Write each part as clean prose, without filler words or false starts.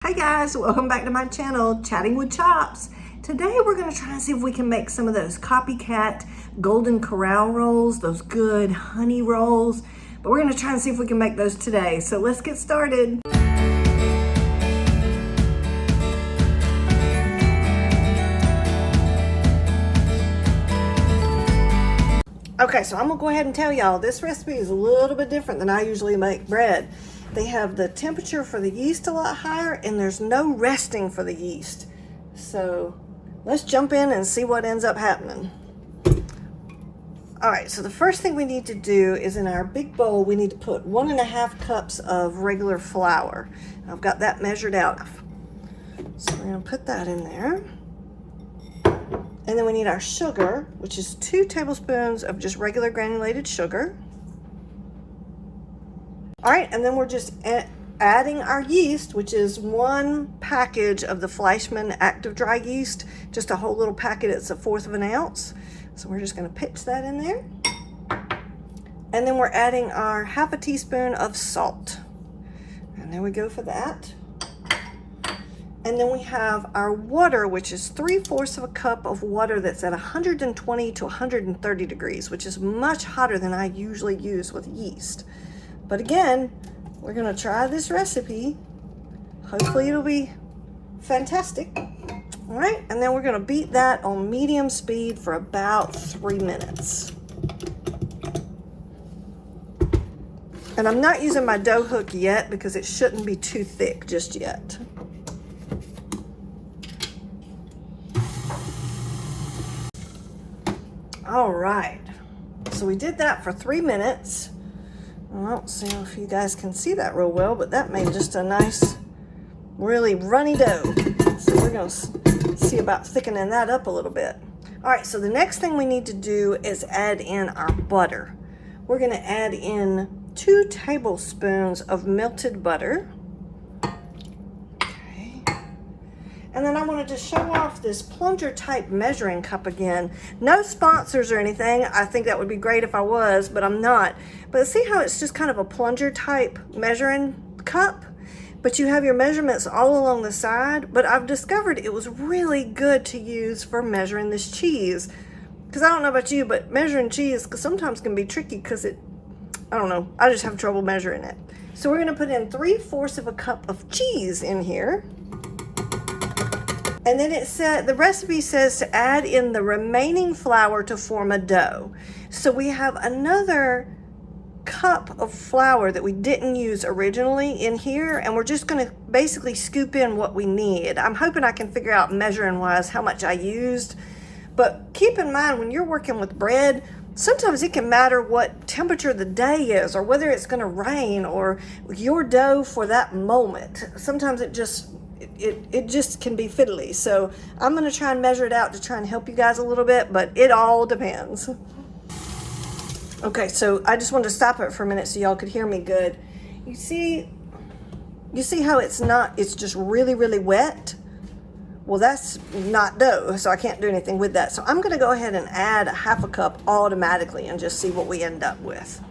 Hey guys, welcome back to my channel, Chatting with Chops. Today we're going to try and see if we can make some of those CopyCat golden Corral rolls, those good honey rolls. But we're going to try and see if we can make those today. So let's get started. Okay, so I'm going to go ahead and tell y'all this recipe is a little bit different than I usually make bread. They have the temperature for the yeast a lot higher, and there's no resting for the yeast. So let's jump in and see what ends up happening. All right, so the first thing we need to do is in our big bowl, we need to put 1.5 cups of regular flour. I've got that measured out. So we're gonna put that in there. And then we need our sugar, which is 2 tablespoons of just regular granulated sugar. All right, and then we're just adding our yeast, which is 1 package of the Fleischmann active dry yeast, just a whole little packet. It's 1/4 of an ounce. So we're just gonna pitch that in there. And then we're adding our 1/2 teaspoon of salt. And there we go for that. And then we have our water, which is 3/4 of a cup of water that's at 120 to 130 degrees, which is much hotter than I usually use with yeast. But again, we're gonna try this recipe. Hopefully it'll be fantastic. All right, and then we're gonna beat that on medium speed for about 3 minutes. And I'm not using my dough hook yet because it shouldn't be too thick just yet. All right, so we did that for 3 minutes. I don't see if you guys can see that real well, but that made just a nice, really runny dough. So we're gonna see about thickening that up a little bit. All right, so the next thing we need to do is add in our butter. We're gonna add in 2 tablespoons of melted butter. Okay. And then I wanted to show off this plunger type measuring cup again. No sponsors or anything. I think that would be great if I was, but I'm not. But see how it's just kind of a plunger type measuring cup? But you have your measurements all along the side. But I've discovered it was really good to use for measuring this cheese. Because I don't know about you, but measuring cheese sometimes can be tricky because I don't know, I just have trouble measuring it. So we're gonna put in 3/4 of a cup of cheese in here. And then the recipe says to add in the remaining flour to form a dough. So we have another cup of flour that we didn't use originally in here, and we're just gonna basically scoop in what we need. I'm hoping I can figure out measuring wise how much I used, but keep in mind when you're working with bread, sometimes it can matter what temperature the day is or whether it's gonna rain or your dough for that moment. Sometimes it just can be fiddly. So I'm gonna try and measure it out to try and help you guys a little bit, but it all depends. Okay, so I just wanted to stop it for a minute so y'all could hear me good. You see how it's just really, really wet? Well, that's not dough, so I can't do anything with that. So I'm gonna go ahead and add 1/2 cup automatically and just see what we end up with.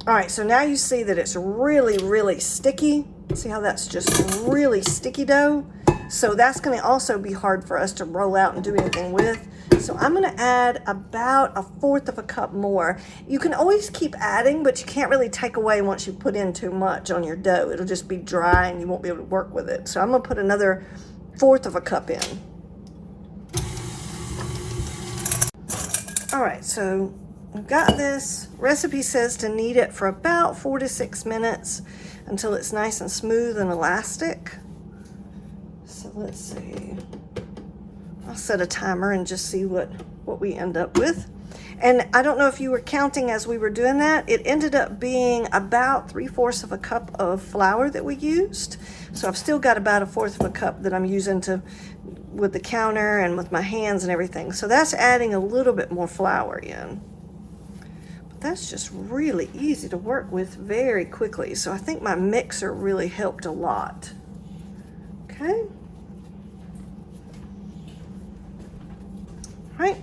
All right, so now you see that it's really, really sticky. See how that's just really sticky dough? So that's gonna also be hard for us to roll out and do anything with. So I'm gonna add about 1/4 of a cup more. You can always keep adding, but you can't really take away once you put in too much on your dough. It'll just be dry and you won't be able to work with it. So I'm gonna put another 1/4 of a cup in. All right, so I've got this. Recipe says to knead it for about 4 to 6 minutes until it's nice and smooth and elastic. So let's see. I'll set a timer and just see what we end up with. And I don't know if you were counting as we were doing that. It ended up being about 3/4 of a cup of flour that we used. So I've still got about 1/4 of a cup that I'm using with the counter and with my hands and everything. So that's adding a little bit more flour in. That's just really easy to work with very quickly. So I think my mixer really helped a lot. Okay. All right.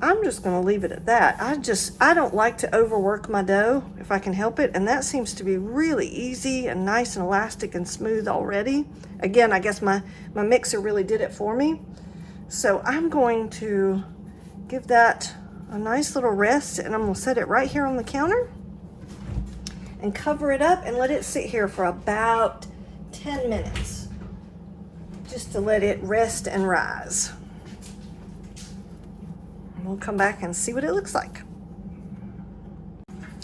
I'm just gonna leave it at that. I don't like to overwork my dough if I can help it, and that seems to be really easy and nice and elastic and smooth already. Again, I guess my mixer really did it for me. So I'm going to give that a nice little rest, and I'm gonna set it right here on the counter and cover it up and let it sit here for about 10 minutes, just to let it rest and rise. And we'll come back and see what it looks like.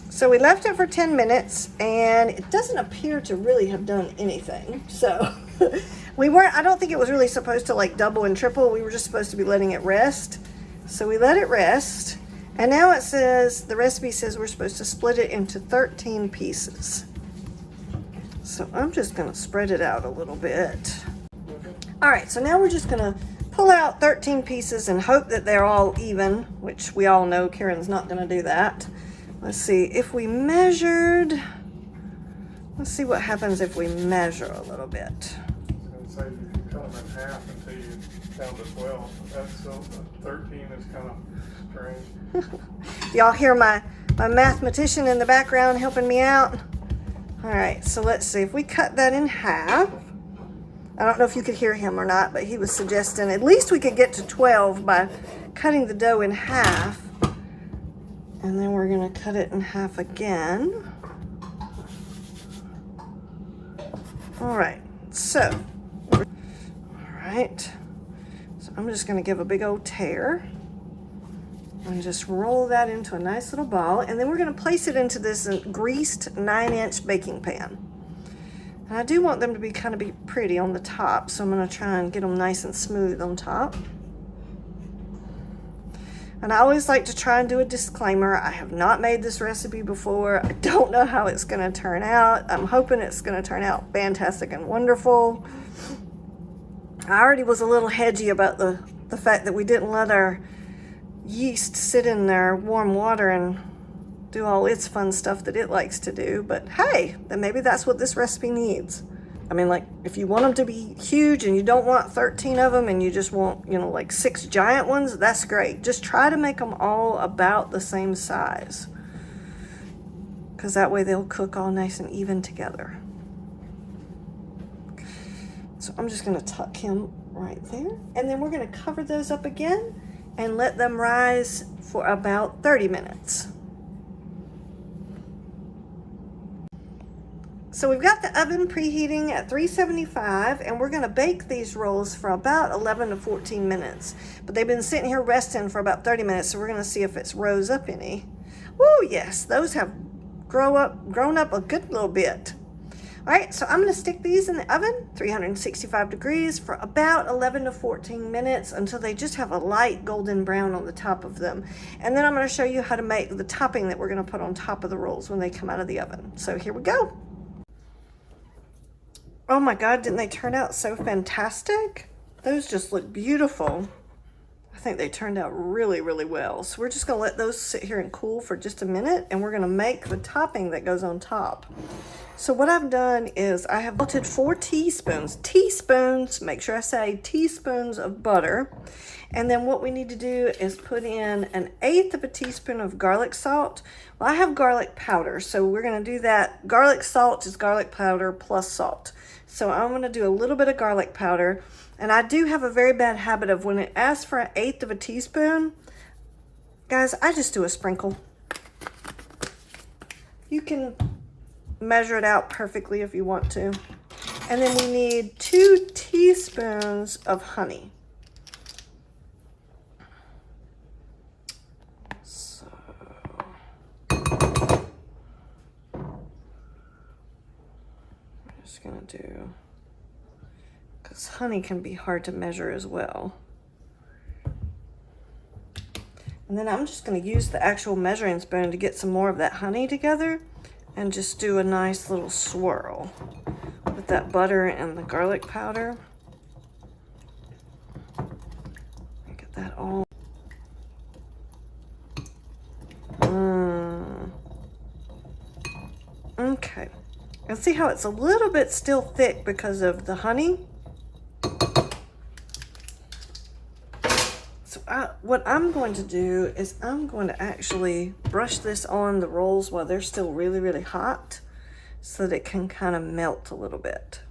So we left it for 10 minutes and it doesn't appear to really have done anything. So I don't think it was really supposed to like double and triple. We were just supposed to be letting it rest. So we let it rest. And now it says, the recipe says we're supposed to split it into 13 pieces. So I'm just gonna spread it out a little bit. All right, so now we're just gonna pull out 13 pieces and hope that they're all even, which we all know Karen's not gonna do that. Let's see, if we measured, let's see what happens if we measure a little bit. I was going to say you can cut them in half until you count to 12. That's 13 is kind of strange. Y'all hear my mathematician in the background helping me out? All right, so let's see, if we cut that in half, I don't know if you could hear him or not, but he was suggesting at least we could get to 12 by cutting the dough in half. And then we're gonna cut it in half again. All right, so I'm just gonna give a big old tear and just roll that into a nice little ball. And then we're gonna place it into this greased 9-inch baking pan. And I do want them to be kind of pretty on the top, so I'm gonna try and get them nice and smooth on top. And I always like to try and do a disclaimer. I have not made this recipe before. I don't know how it's gonna turn out. I'm hoping it's gonna turn out fantastic and wonderful. I already was a little hedgy about the fact that we didn't let our yeast sit in there warm water and do all its fun stuff that it likes to do. But hey, then maybe that's what this recipe needs. I mean, like, if you want them to be huge and you don't want 13 of them and you just want, you know, like 6 giant ones, that's great. Just try to make them all about the same size, because that way they'll cook all nice and even together. So I'm just gonna tuck him right there. And then we're gonna cover those up again and let them rise for about 30 minutes. So we've got the oven preheating at 375, and we're gonna bake these rolls for about 11 to 14 minutes. But they've been sitting here resting for about 30 minutes, so we're gonna see if it's rose up any. Oh yes, those have grown up a good little bit. All right, so I'm gonna stick these in the oven, 365 degrees, for about 11 to 14 minutes until they just have a light golden brown on the top of them. And then I'm gonna show you how to make the topping that we're gonna put on top of the rolls when they come out of the oven. So here we go. Oh my God, didn't they turn out so fantastic? Those just look beautiful. I think they turned out really, really well. So we're just gonna let those sit here and cool for just a minute, and we're gonna make the topping that goes on top. So what I've done is I have melted 4 teaspoons, make sure I say teaspoons of butter. And then what we need to do is put in 1/8 of a teaspoon of garlic salt. Well, I have garlic powder, so we're gonna do that. Garlic salt is garlic powder plus salt. So I'm gonna do a little bit of garlic powder. And I do have a very bad habit of when it asks for 1/8 of a teaspoon, guys, I just do a sprinkle. You can measure it out perfectly if you want to. And then we need 2 teaspoons of honey. So I'm just gonna do, because honey can be hard to measure as well. And then I'm just going to use the actual measuring spoon to get some more of that honey together and just do a nice little swirl with that butter and the garlic powder. Get that all. Okay. And see how it's a little bit still thick because of the honey? So what I'm going to do is I'm going to actually brush this on the rolls while they're still really, really hot so that it can kind of melt a little bit.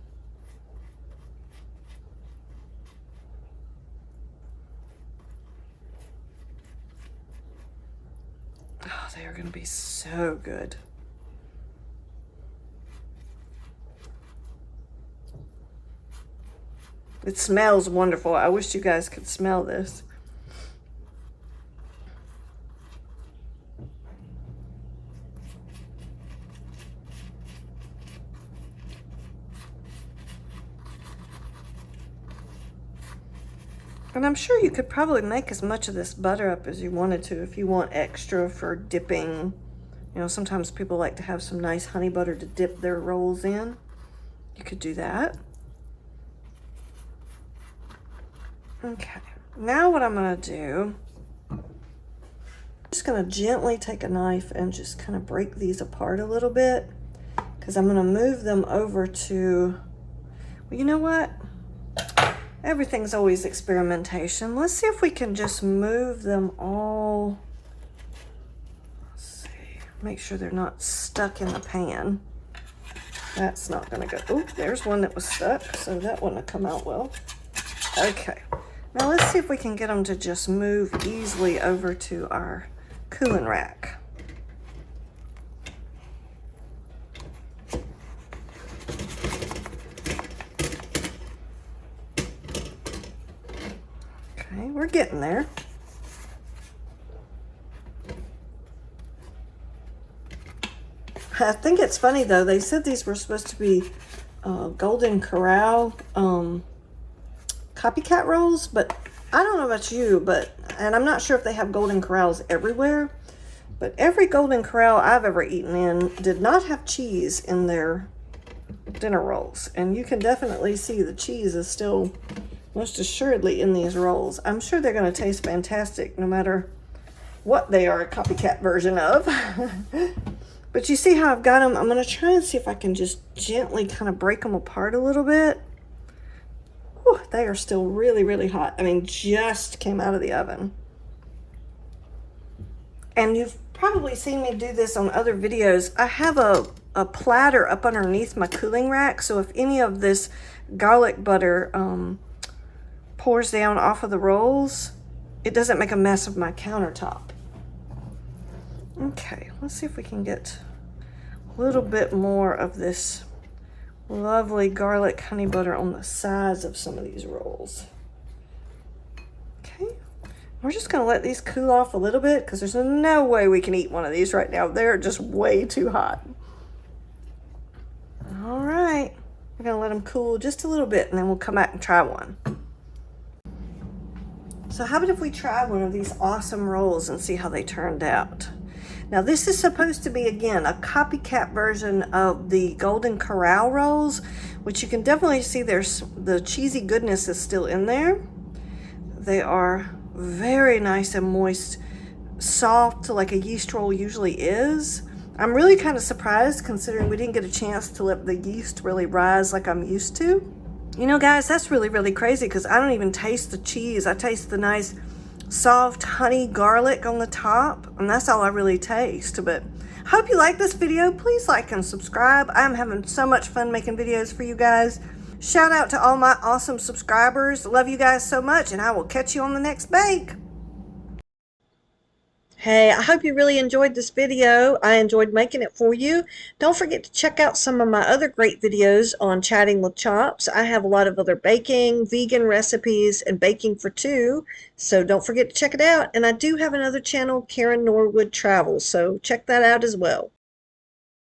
Oh, they are going to be so good. It smells wonderful. I wish you guys could smell this. And I'm sure you could probably make as much of this butter up as you wanted to if you want extra for dipping. You know, sometimes people like to have some nice honey butter to dip their rolls in. You could do that. Okay, now what I'm gonna do, I'm just gonna gently take a knife and just kind of break these apart a little bit, because I'm gonna move them over to, well, you know what? Everything's always experimentation. Let's see if we can just move them all. Let's see, make sure they're not stuck in the pan. That's not gonna go. Oh, there's one that was stuck, so that wouldn't have come out well. Okay, now let's see if we can get them to just move easily over to our cooling rack. Okay, we're getting there. I think it's funny though, they said these were supposed to be Golden Corral CopyCat rolls, but I don't know about you, and I'm not sure if they have Golden Corrals everywhere, but every Golden Corral I've ever eaten in did not have cheese in their dinner rolls. And you can definitely see the cheese is still most assuredly in these rolls. I'm sure they're going to taste fantastic no matter what they are a copycat version of. But you see how I've got them? I'm going to try and see if I can just gently kind of break them apart a little bit. Whew, they are still really, really hot. I mean, just came out of the oven. And you've probably seen me do this on other videos. I have a platter up underneath my cooling rack, so if any of this garlic butter pours down off of the rolls, it doesn't make a mess of my countertop. Okay, let's see if we can get a little bit more of this lovely garlic honey butter on the sides of some of these rolls. Okay, we're just going to let these cool off a little bit because there's no way we can eat one of these right now. They're just way too hot. All right, we're going to let them cool just a little bit and then we'll come back and try one. So how about if we try one of these awesome rolls and see how they turned out? Now this is supposed to be, again, a copycat version of the Golden Corral rolls, which you can definitely see there's the cheesy goodness is still in there. They are very nice and moist, soft like a yeast roll usually is. I'm really kind of surprised considering we didn't get a chance to let the yeast really rise like I'm used to. You know, guys, that's really, really crazy because I don't even taste the cheese. I taste the nice soft honey garlic on the top, and that's all I really taste. But I hope you like this video. Please like and subscribe. I'm having so much fun making videos for you guys. Shout out to all my awesome subscribers. Love you guys so much, and I will catch you on the next bake. Hey, I hope you really enjoyed this video. I enjoyed making it for you. Don't forget to check out some of my other great videos on Chatting with Chops. I have a lot of other baking, vegan recipes, and baking for two. So don't forget to check it out. And I do have another channel, Karen Norwood Travel. So check that out as well.